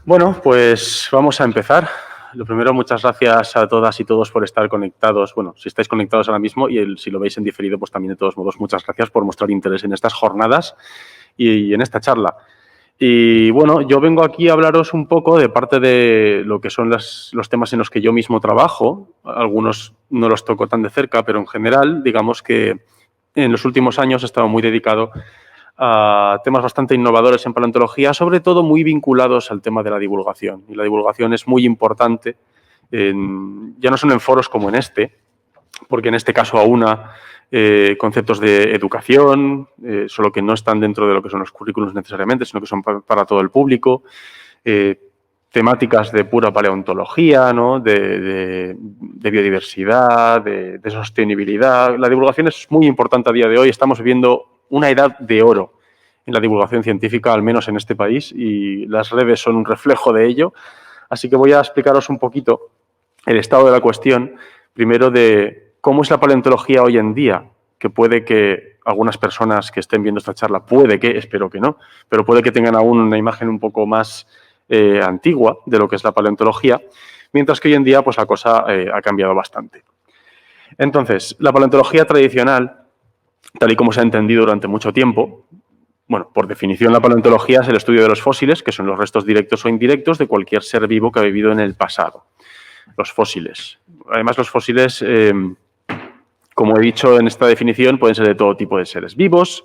Bueno, pues vamos a empezar. Lo primero, muchas gracias a todas y todos por estar conectados. Bueno, si estáis conectados ahora mismo y si lo veis en diferido, pues también de todos modos, muchas gracias por mostrar interés en estas jornadas y en esta charla. Y bueno, yo vengo aquí a hablaros un poco de parte de lo que son los temas en los que yo mismo trabajo. Algunos no los toco tan de cerca, pero en general, digamos que en los últimos años he estado muy dedicado a temas bastante innovadores en paleontología, sobre todo muy vinculados al tema de la divulgación. Y la divulgación es muy importante, ya no son en foros como en este, porque en este caso aúna conceptos de educación, solo que no están dentro de lo que son los currículos necesariamente, sino que son para todo el público, temáticas de pura paleontología, ¿no? de biodiversidad, de sostenibilidad. La divulgación es muy importante a día de hoy. Estamos viviendo una edad de oro en la divulgación científica, al menos en este país, y las redes son un reflejo de ello. Así que voy a explicaros un poquito el estado de la cuestión, primero de cómo es la paleontología hoy en día, que puede que algunas personas que estén viendo esta charla, espero que no, pero puede que tengan aún una imagen un poco más antigua de lo que es la paleontología, mientras que hoy en día pues, la cosa ha cambiado bastante. Entonces, la paleontología tradicional, tal y como se ha entendido durante mucho tiempo, bueno, por definición la paleontología es el estudio de los fósiles, que son los restos directos o indirectos de cualquier ser vivo que ha vivido en el pasado. Los fósiles. Además, los fósiles, como he dicho en esta definición, pueden ser de todo tipo de seres vivos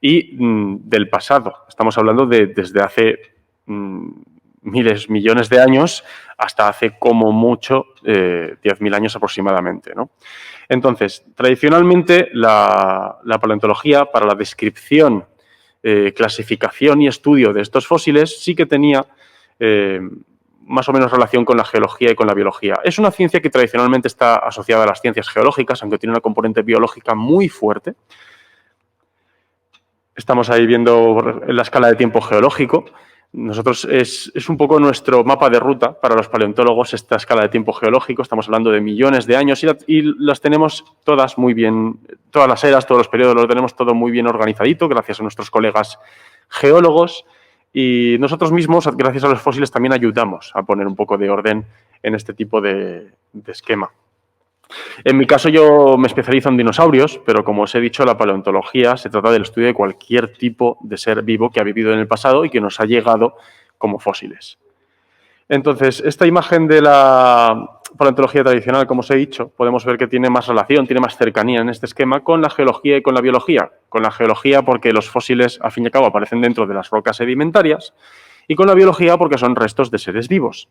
y del pasado. Estamos hablando de desde hace miles, millones de años hasta hace como mucho 10.000 años aproximadamente, ¿no? Entonces, tradicionalmente la paleontología para la descripción, clasificación y estudio de estos fósiles sí que tenía más o menos relación con la geología y con la biología. Es una ciencia que tradicionalmente está asociada a las ciencias geológicas, aunque tiene una componente biológica muy fuerte. Estamos ahí viendo la escala de tiempo geológico. Nosotros es un poco nuestro mapa de ruta para los paleontólogos, esta escala de tiempo geológico. Estamos hablando de millones de años y las tenemos todas muy bien, todas las eras, todos los periodos, lo tenemos todo muy bien organizadito, gracias a nuestros colegas geólogos. Y nosotros mismos, gracias a los fósiles, también ayudamos a poner un poco de orden en este tipo de esquema. En mi caso yo me especializo en dinosaurios, pero como os he dicho, la paleontología se trata del estudio de cualquier tipo de ser vivo que ha vivido en el pasado y que nos ha llegado como fósiles. Entonces, esta imagen de la paleontología tradicional, como os he dicho, podemos ver que tiene más relación, tiene más cercanía en este esquema con la geología y con la biología. Con la geología porque los fósiles, al fin y al cabo, aparecen dentro de las rocas sedimentarias y con la biología porque son restos de seres vivos.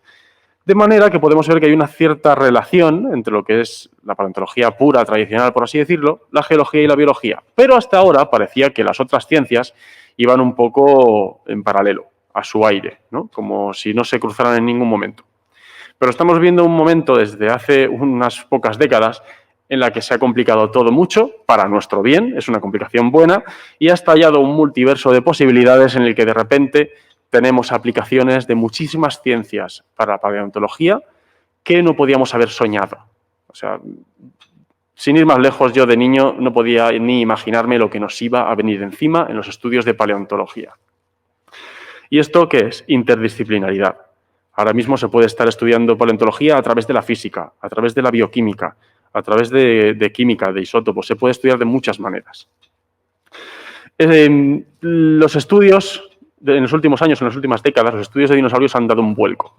De manera que podemos ver que hay una cierta relación entre lo que es la paleontología pura, tradicional, por así decirlo, la geología y la biología. Pero hasta ahora parecía que las otras ciencias iban un poco en paralelo, a su aire, ¿no? Como si no se cruzaran en ningún momento. Pero estamos viendo un momento desde hace unas pocas décadas en la que se ha complicado todo mucho, para nuestro bien, es una complicación buena, y ha estallado un multiverso de posibilidades en el que de repente tenemos aplicaciones de muchísimas ciencias para la paleontología que no podíamos haber soñado. O sea, sin ir más lejos, yo de niño no podía ni imaginarme lo que nos iba a venir encima en los estudios de paleontología. ¿Y esto qué es? Interdisciplinaridad. Ahora mismo se puede estar estudiando paleontología a través de la física, a través de la bioquímica, a través de química, de isótopos. Se puede estudiar de muchas maneras. Los estudios en los últimos años, en las últimas décadas, los estudios de dinosaurios han dado un vuelco.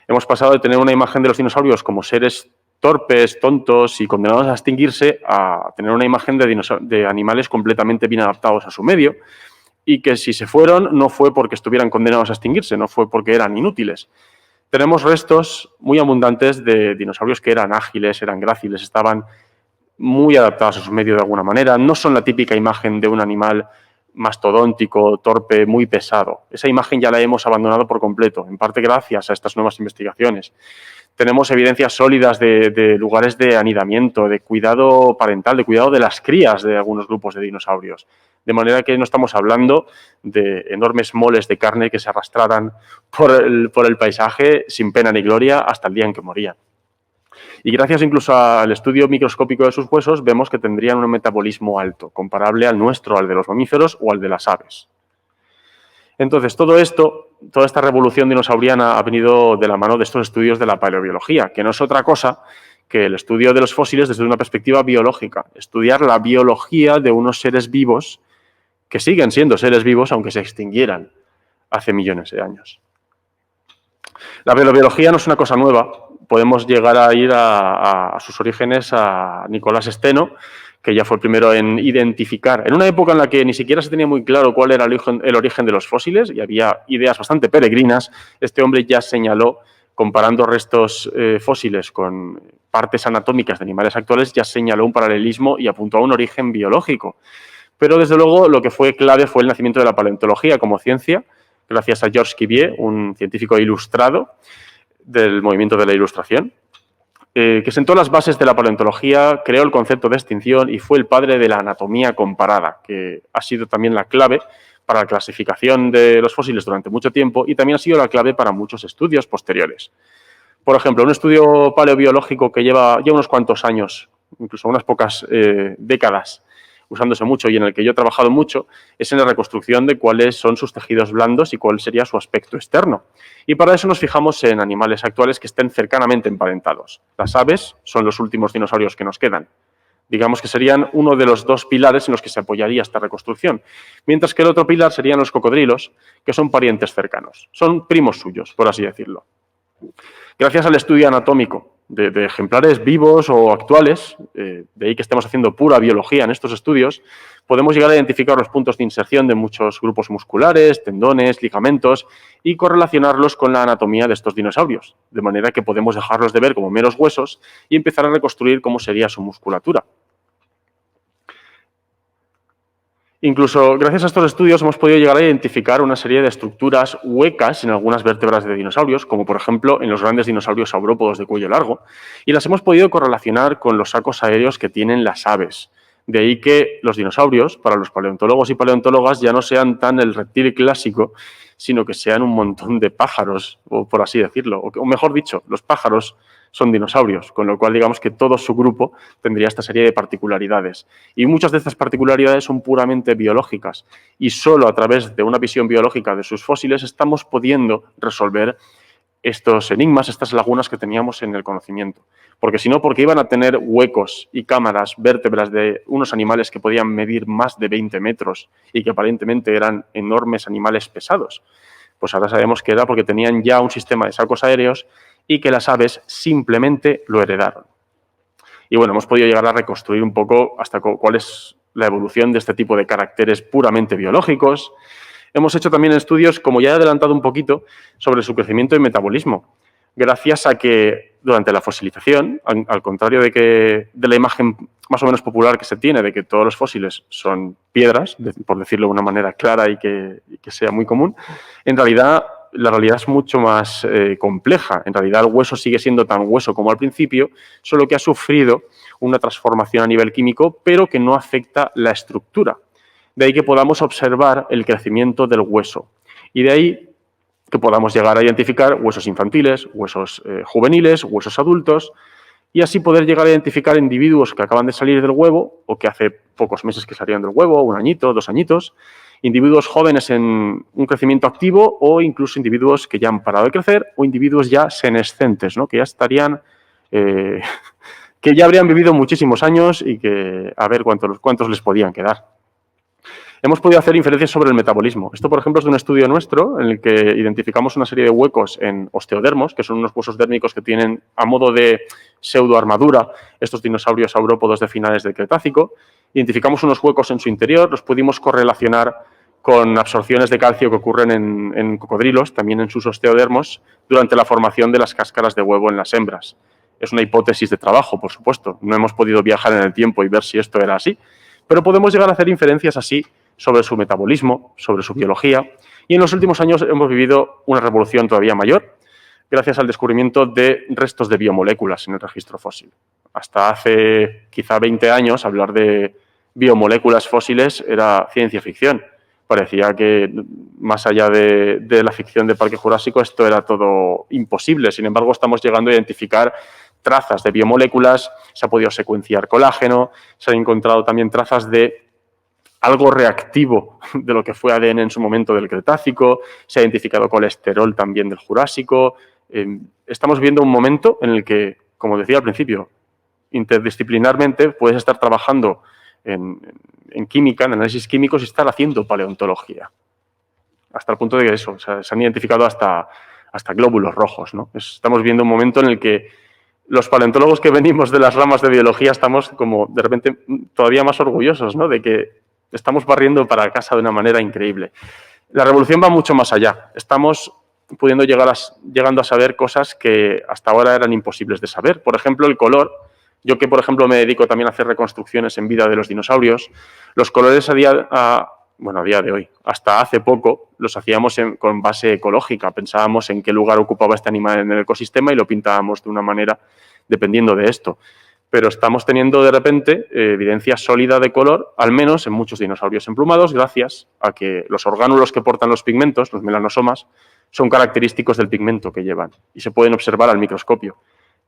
Hemos pasado de tener una imagen de los dinosaurios como seres torpes, tontos y condenados a extinguirse a tener una imagen de animales completamente bien adaptados a su medio y que si se fueron no fue porque estuvieran condenados a extinguirse, no fue porque eran inútiles. Tenemos restos muy abundantes de dinosaurios que eran ágiles, eran gráciles, estaban muy adaptados a su medio de alguna manera, no son la típica imagen de un animal mastodóntico, torpe, muy pesado. Esa imagen ya la hemos abandonado por completo, en parte gracias a estas nuevas investigaciones. Tenemos evidencias sólidas de lugares de anidamiento, de cuidado parental, de cuidado de las crías de algunos grupos de dinosaurios. De manera que no estamos hablando de enormes moles de carne que se arrastraran por el paisaje sin pena ni gloria hasta el día en que morían. Y gracias incluso al estudio microscópico de sus huesos, vemos que tendrían un metabolismo alto, comparable al nuestro, al de los mamíferos o al de las aves. Entonces, todo esto, toda esta revolución dinosauriana ha venido de la mano de estos estudios de la paleobiología, que no es otra cosa que el estudio de los fósiles desde una perspectiva biológica, estudiar la biología de unos seres vivos que siguen siendo seres vivos aunque se extinguieran hace millones de años. La paleobiología no es una cosa nueva, podemos llegar a ir a sus orígenes a Nicolás Steno, que ya fue el primero en identificar, en una época en la que ni siquiera se tenía muy claro cuál era el origen de los fósiles y había ideas bastante peregrinas, este hombre ya señaló, comparando restos fósiles con partes anatómicas de animales actuales, ya señaló un paralelismo y apuntó a un origen biológico. Pero, desde luego, lo que fue clave fue el nacimiento de la paleontología como ciencia, gracias a Georges Cuvier, un científico ilustrado del movimiento de la Ilustración, que sentó las bases de la paleontología, creó el concepto de extinción y fue el padre de la anatomía comparada, que ha sido también la clave para la clasificación de los fósiles durante mucho tiempo y también ha sido la clave para muchos estudios posteriores. Por ejemplo, un estudio paleobiológico que lleva ya unos cuantos años, incluso unas pocas décadas, usándose mucho y en el que yo he trabajado mucho, es en la reconstrucción de cuáles son sus tejidos blandos y cuál sería su aspecto externo. Y para eso nos fijamos en animales actuales que estén cercanamente emparentados. Las aves son los últimos dinosaurios que nos quedan. Digamos que serían uno de los dos pilares en los que se apoyaría esta reconstrucción, mientras que el otro pilar serían los cocodrilos, que son parientes cercanos. Son primos suyos, por así decirlo. Gracias al estudio anatómico de ejemplares vivos o actuales, de ahí que estemos haciendo pura biología en estos estudios, podemos llegar a identificar los puntos de inserción de muchos grupos musculares, tendones, ligamentos y correlacionarlos con la anatomía de estos dinosaurios, de manera que podemos dejarlos de ver como meros huesos y empezar a reconstruir cómo sería su musculatura. Incluso gracias a estos estudios hemos podido llegar a identificar una serie de estructuras huecas en algunas vértebras de dinosaurios, como por ejemplo en los grandes dinosaurios saurópodos de cuello largo, y las hemos podido correlacionar con los sacos aéreos que tienen las aves. De ahí que los dinosaurios, para los paleontólogos y paleontólogas, ya no sean tan el reptil clásico, sino que sean un montón de pájaros, o por así decirlo. O mejor dicho, los pájaros son dinosaurios, con lo cual digamos que todo su grupo tendría esta serie de particularidades. Y muchas de estas particularidades son puramente biológicas y solo a través de una visión biológica de sus fósiles estamos pudiendo resolver estos enigmas, estas lagunas que teníamos en el conocimiento. Porque si no, porque iban a tener huecos y cámaras, vértebras de unos animales que podían medir más de 20 metros y que aparentemente eran enormes animales pesados. Pues ahora sabemos que era porque tenían ya un sistema de sacos aéreos y que las aves simplemente lo heredaron. Y bueno, hemos podido llegar a reconstruir un poco hasta cuál es la evolución de este tipo de caracteres puramente biológicos. Hemos hecho también estudios, como ya he adelantado un poquito, sobre su crecimiento y metabolismo, gracias a que durante la fosilización, al contrario de la imagen más o menos popular que se tiene de que todos los fósiles son piedras, por decirlo de una manera clara y que sea muy común, en realidad la realidad es mucho más compleja. En realidad el hueso sigue siendo tan hueso como al principio, solo que ha sufrido una transformación a nivel químico, pero que no afecta la estructura. De ahí que podamos observar el crecimiento del hueso. Y de ahí que podamos llegar a identificar huesos infantiles, huesos juveniles, huesos adultos, y así poder llegar a identificar individuos que acaban de salir del huevo o que hace pocos meses que salieron del huevo, 1 añito, 2 añitos, individuos jóvenes en un crecimiento activo o incluso individuos que ya han parado de crecer o individuos ya senescentes, ¿no? Que ya estarían, que ya habrían vivido muchísimos años y que a ver cuántos les podían quedar. Hemos podido hacer inferencias sobre el metabolismo. Esto, por ejemplo, es de un estudio nuestro en el que identificamos una serie de huecos en osteodermos, que son unos huesos dérmicos que tienen a modo de pseudoarmadura estos dinosaurios saurópodos de finales del Cretácico. Identificamos unos huecos en su interior, los pudimos correlacionar con absorciones de calcio que ocurren en cocodrilos, también en sus osteodermos, durante la formación de las cáscaras de huevo en las hembras. Es una hipótesis de trabajo, por supuesto. No hemos podido viajar en el tiempo y ver si esto era así, pero podemos llegar a hacer inferencias así sobre su metabolismo, sobre su biología, y en los últimos años hemos vivido una revolución todavía mayor gracias al descubrimiento de restos de biomoléculas en el registro fósil. Hasta hace quizá 20 años hablar de biomoléculas fósiles era ciencia ficción. Parecía que más allá de la ficción de Parque Jurásico esto era todo imposible. Sin embargo, estamos llegando a identificar trazas de biomoléculas, se ha podido secuenciar colágeno, se han encontrado también trazas de algo reactivo de lo que fue ADN en su momento del Cretácico, se ha identificado colesterol también del Jurásico. Estamos viendo un momento en el que, como decía al principio, interdisciplinarmente puedes estar trabajando en química, en análisis químicos y estar haciendo paleontología. Hasta el punto de que eso, o sea, se han identificado hasta glóbulos rojos, ¿no? Estamos viendo un momento en el que los paleontólogos que venimos de las ramas de biología estamos como de repente todavía más orgullosos, ¿no? De que estamos barriendo para casa de una manera increíble. La revolución va mucho más allá. Estamos pudiendo llegando a saber cosas que hasta ahora eran imposibles de saber. Por ejemplo, el color. Yo que, por ejemplo, me dedico también a hacer reconstrucciones en vida de los dinosaurios, los colores a día de hoy, hasta hace poco, los hacíamos con base ecológica. Pensábamos en qué lugar ocupaba este animal en el ecosistema y lo pintábamos de una manera dependiendo de esto. Pero estamos teniendo de repente evidencia sólida de color, al menos en muchos dinosaurios emplumados, gracias a que los orgánulos que portan los pigmentos, los melanosomas, son característicos del pigmento que llevan y se pueden observar al microscopio.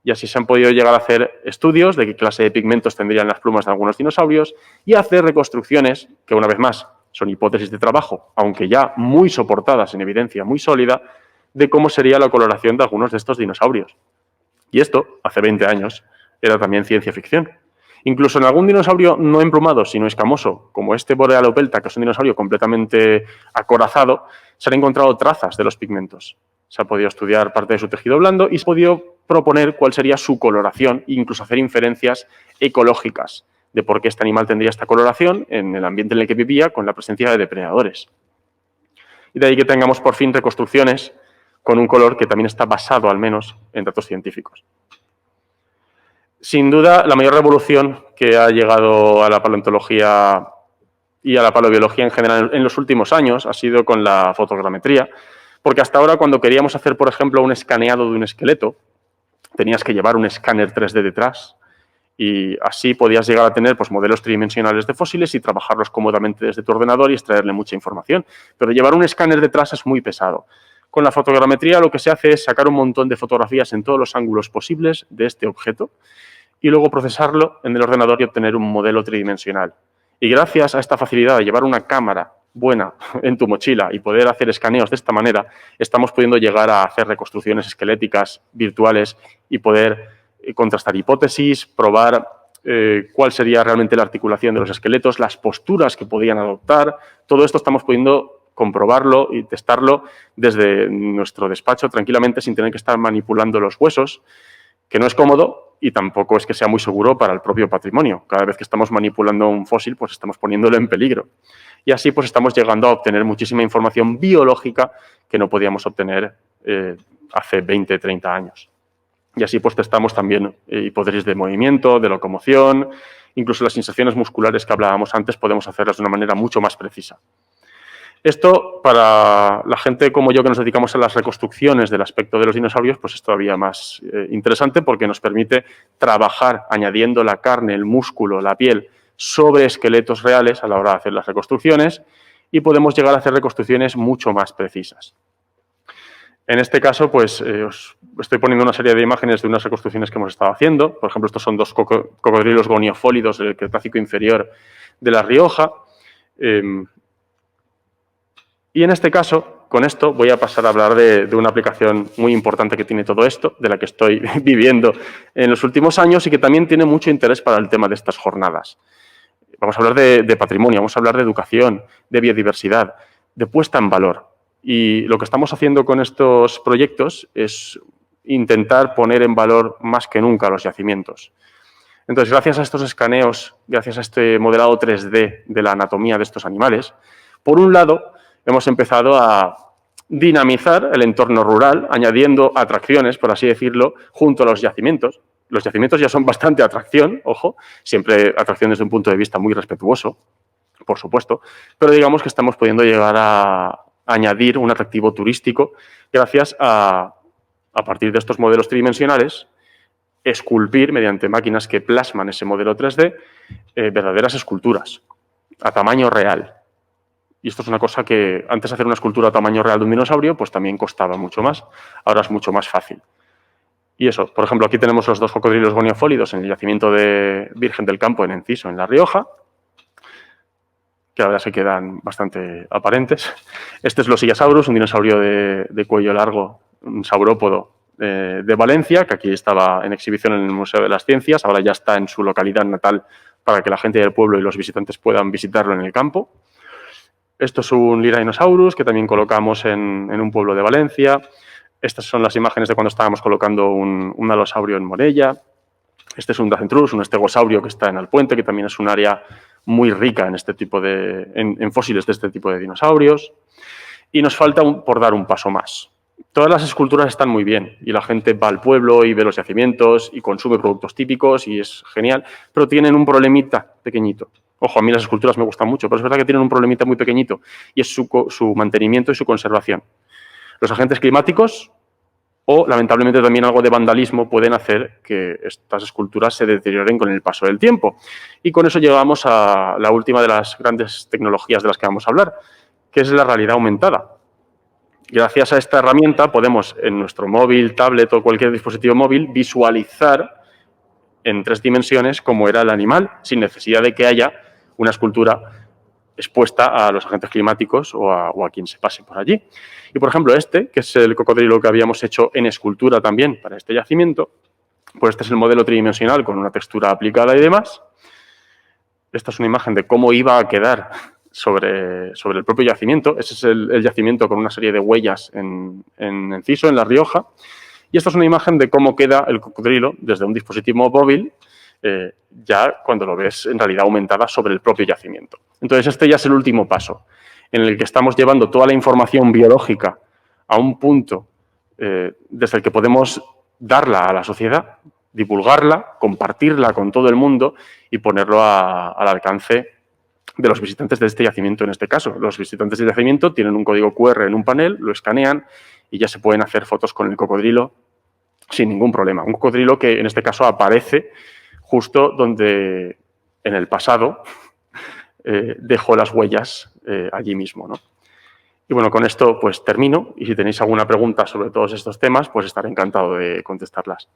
Y así se han podido llegar a hacer estudios de qué clase de pigmentos tendrían las plumas de algunos dinosaurios y hacer reconstrucciones que, una vez más, son hipótesis de trabajo, aunque ya muy soportadas en evidencia muy sólida, de cómo sería la coloración de algunos de estos dinosaurios. Y esto, hace 20 años, era también ciencia ficción. Incluso en algún dinosaurio no emplumado, sino escamoso, como este Borealopelta, que es un dinosaurio completamente acorazado, se han encontrado trazas de los pigmentos. Se ha podido estudiar parte de su tejido blando y se ha podido proponer cuál sería su coloración e incluso hacer inferencias ecológicas de por qué este animal tendría esta coloración en el ambiente en el que vivía con la presencia de depredadores. Y de ahí que tengamos por fin reconstrucciones con un color que también está basado al menos en datos científicos. Sin duda, la mayor revolución que ha llegado a la paleontología y a la paleobiología en general en los últimos años ha sido con la fotogrametría, porque hasta ahora cuando queríamos hacer, por ejemplo, un escaneado de un esqueleto, tenías que llevar un escáner 3D detrás y así podías llegar a tener pues, modelos tridimensionales de fósiles y trabajarlos cómodamente desde tu ordenador y extraerle mucha información. Pero llevar un escáner detrás es muy pesado. Con la fotogrametría lo que se hace es sacar un montón de fotografías en todos los ángulos posibles de este objeto y luego procesarlo en el ordenador y obtener un modelo tridimensional. Y gracias a esta facilidad de llevar una cámara buena en tu mochila y poder hacer escaneos de esta manera, estamos pudiendo llegar a hacer reconstrucciones esqueléticas virtuales y poder contrastar hipótesis, probar cuál sería realmente la articulación de los esqueletos, las posturas que podían adoptar. Todo esto estamos pudiendo comprobarlo y testarlo desde nuestro despacho tranquilamente sin tener que estar manipulando los huesos, que no es cómodo y tampoco es que sea muy seguro para el propio patrimonio. Cada vez que estamos manipulando un fósil, pues estamos poniéndolo en peligro. Y así pues estamos llegando a obtener muchísima información biológica que no podíamos obtener hace 20, 30 años. Y así pues testamos también hipótesis de movimiento, de locomoción, incluso las sensaciones musculares que hablábamos antes podemos hacerlas de una manera mucho más precisa. Esto, para la gente como yo que nos dedicamos a las reconstrucciones del aspecto de los dinosaurios, pues es todavía más interesante porque nos permite trabajar añadiendo la carne, el músculo, la piel sobre esqueletos reales a la hora de hacer las reconstrucciones y podemos llegar a hacer reconstrucciones mucho más precisas. En este caso, pues os estoy poniendo una serie de imágenes de unas reconstrucciones que hemos estado haciendo. Por ejemplo, estos son dos cocodrilos goniofólidos del Cretácico inferior de La Rioja. Y en este caso, con esto, voy a pasar a hablar de una aplicación muy importante que tiene todo esto, de la que estoy viviendo en los últimos años y que también tiene mucho interés para el tema de estas jornadas. Vamos a hablar de patrimonio, vamos a hablar de educación, de biodiversidad, de puesta en valor. Y lo que estamos haciendo con estos proyectos es intentar poner en valor más que nunca los yacimientos. Entonces, gracias a estos escaneos, gracias a este modelado 3D de la anatomía de estos animales, por un lado, hemos empezado a dinamizar el entorno rural, añadiendo atracciones, por así decirlo, junto a los yacimientos. Los yacimientos ya son bastante atracción, ojo, siempre atracción desde un punto de vista muy respetuoso, por supuesto, pero digamos que estamos pudiendo llegar a añadir un atractivo turístico gracias a partir de estos modelos tridimensionales, esculpir mediante máquinas que plasman ese modelo 3D verdaderas esculturas a tamaño real. Y esto es una cosa que antes de hacer una escultura a tamaño real de un dinosaurio, pues también costaba mucho más. Ahora es mucho más fácil. Y eso, por ejemplo, aquí tenemos los dos cocodrilos goniofólidos en el yacimiento de Virgen del Campo en Enciso, en La Rioja. que la verdad es que quedan bastante aparentes. Este es Losiasaurus, un dinosaurio de cuello largo, un saurópodo de Valencia, que aquí estaba en exhibición en el Museo de las Ciencias, ahora ya está en su localidad natal para que la gente del pueblo y los visitantes puedan visitarlo en el campo. Esto es un Liranosaurus que también colocamos en un pueblo de Valencia. Estas son las imágenes de cuando estábamos colocando un alosaurio en Morella. Este es un Dacentrus, un estegosaurio que está en Alpuente, que también es un área muy rica en este tipo en fósiles de este tipo de dinosaurios. Y nos falta por dar un paso más. Todas las esculturas están muy bien y la gente va al pueblo y ve los yacimientos y consume productos típicos y es genial, pero tienen un problemita pequeñito. Ojo, a mí las esculturas me gustan mucho, pero es verdad que tienen un problemita muy pequeñito y es su mantenimiento y su conservación. Los agentes climáticos o, lamentablemente, también algo de vandalismo pueden hacer que estas esculturas se deterioren con el paso del tiempo. Y con eso llegamos a la última de las grandes tecnologías de las que vamos a hablar, que es la realidad aumentada. Gracias a esta herramienta podemos, en nuestro móvil, tablet o cualquier dispositivo móvil, visualizar en 3 dimensiones cómo era el animal, sin necesidad de que haya una escultura expuesta a los agentes climáticos o a quien se pase por allí. Y, por ejemplo, este, que es el cocodrilo que habíamos hecho en escultura también para este yacimiento, pues este es el modelo tridimensional con una textura aplicada y demás. Esta es una imagen de cómo iba a quedar sobre el propio yacimiento. Ese es el yacimiento con una serie de huellas en Enciso, en La Rioja. Y esta es una imagen de cómo queda el cocodrilo desde un dispositivo móvil, ya cuando lo ves en realidad aumentada sobre el propio yacimiento. Entonces, este ya es el último paso, en el que estamos llevando toda la información biológica a un punto desde el que podemos darla a la sociedad, divulgarla, compartirla con todo el mundo y ponerlo al alcance de los visitantes de este yacimiento en este caso. Los visitantes del yacimiento tienen un código QR en un panel, lo escanean y ya se pueden hacer fotos con el cocodrilo sin ningún problema. Un cocodrilo que en este caso aparece justo donde en el pasado dejó las huellas allí mismo, ¿no? Y bueno, con esto pues termino y si tenéis alguna pregunta sobre todos estos temas, pues estaré encantado de contestarlas.